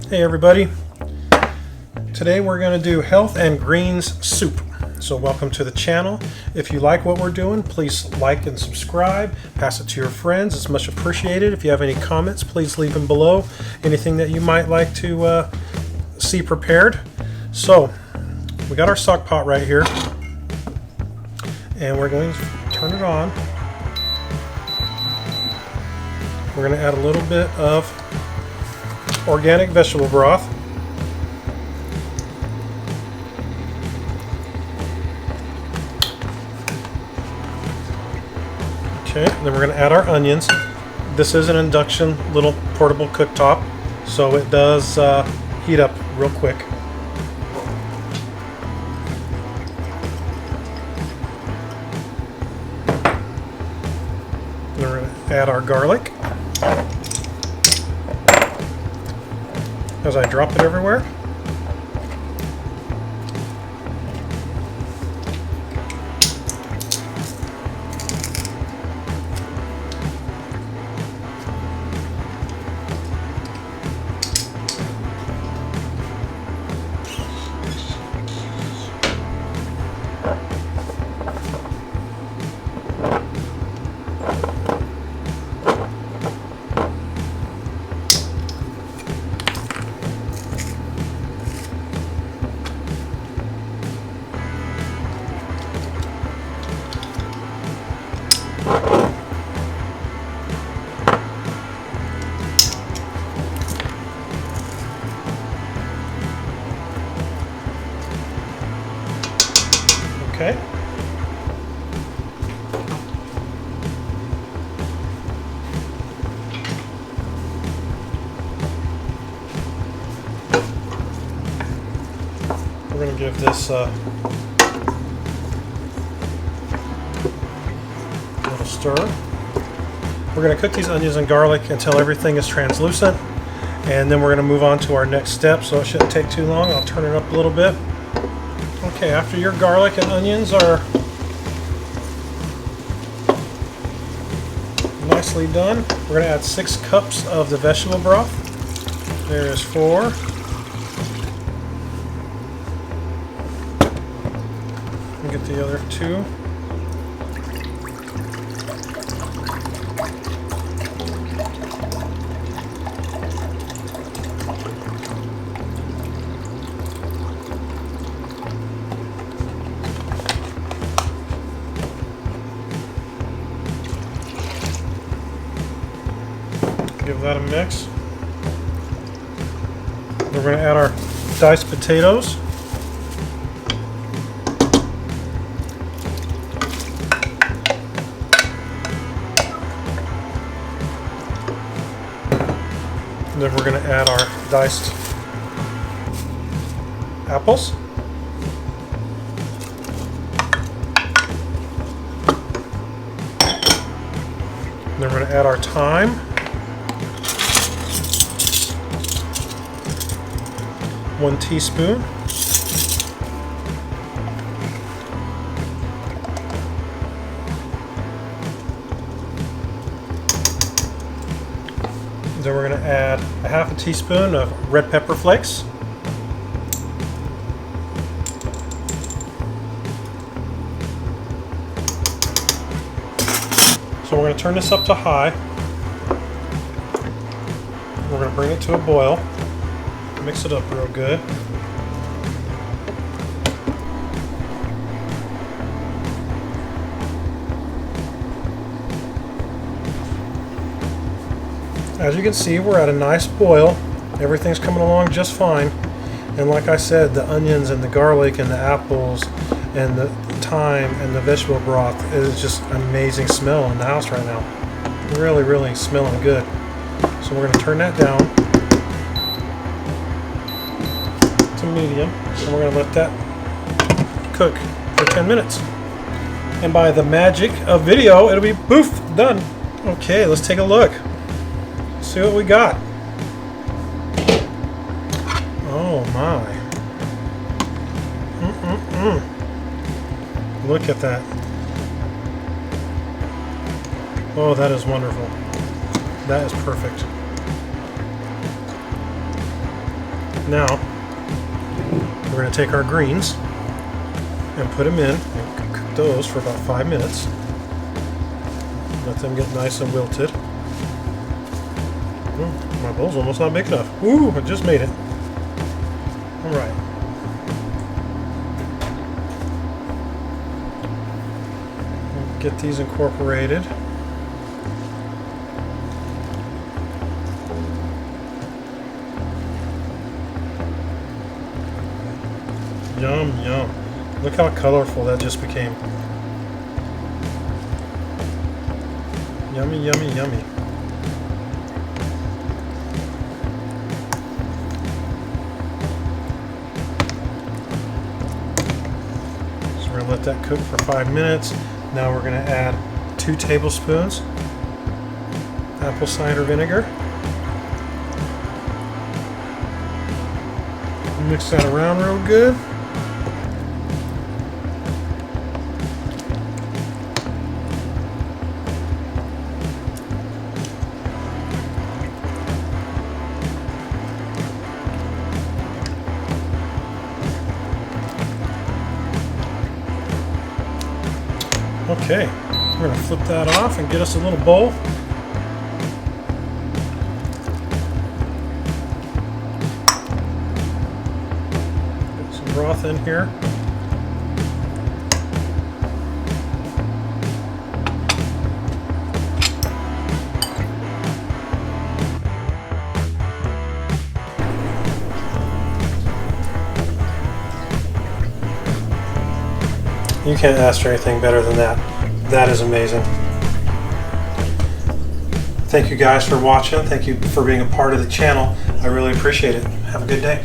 Hey everybody, today we're going to do health and greens soup. So welcome to the channel. If you like what we're doing, please like and subscribe, pass it to your friends. It's much appreciated. If you have any comments, please leave them below. Anything that you might like to see prepared. So we got our stock pot right here and we're going to turn it on. We're going to add a little bit of organic vegetable broth. Okay, then we're going to add our onions. This is an induction little portable cooktop, so it does heat up real quick. Then we're going to add our garlic. As I drop it everywhere. Okay. We're going to give this a little stir. We're going to cook these onions and garlic until everything is translucent, and then we're going to move on to our next step, so it shouldn't take too long. I'll turn it up a little bit. Okay, after your garlic and onions are nicely done, we're going to add 6 cups of the vegetable broth. There is 4. And get the other 2. Give that a mix. We're going to add our diced potatoes. And then we're going to add our diced apples. And then we're going to add our thyme. 1 teaspoon. Then we're going to add a half a teaspoon of red pepper flakes. So we're going to turn this up to high. We're going to bring it to a boil. Mix it up real good. As you can see, we're at a nice boil. Everything's coming along just fine. And like I said, the onions and the garlic and the apples and the thyme and the vegetable broth is just an amazing smell in the house right now. Really, really smelling good. So we're going to turn that down to medium, and we're going to let that cook for 10 minutes. And by the magic of video, it'll be poof, done. Okay, let's take a look. See what we got. Oh my. Look at that. Oh, that is wonderful. That is perfect. Now, we're going to take our greens and put them in and cook those for about 5 minutes. Let them get nice and wilted. Oh, my bowl's almost not big enough. Ooh, I just made it. All right. Get these incorporated. Yum, yum. Look how colorful that just became. Yummy, yummy, yummy. So we're going to let that cook for 5 minutes. Now we're going to add 2 tablespoons apple cider vinegar. Mix that around real good. Okay, we're going to flip that off and get us a little bowl. Get some broth in here. You can't ask for anything better than that. That is amazing. Thank you guys for watching. Thank you for being a part of the channel. I really appreciate it. Have a good day.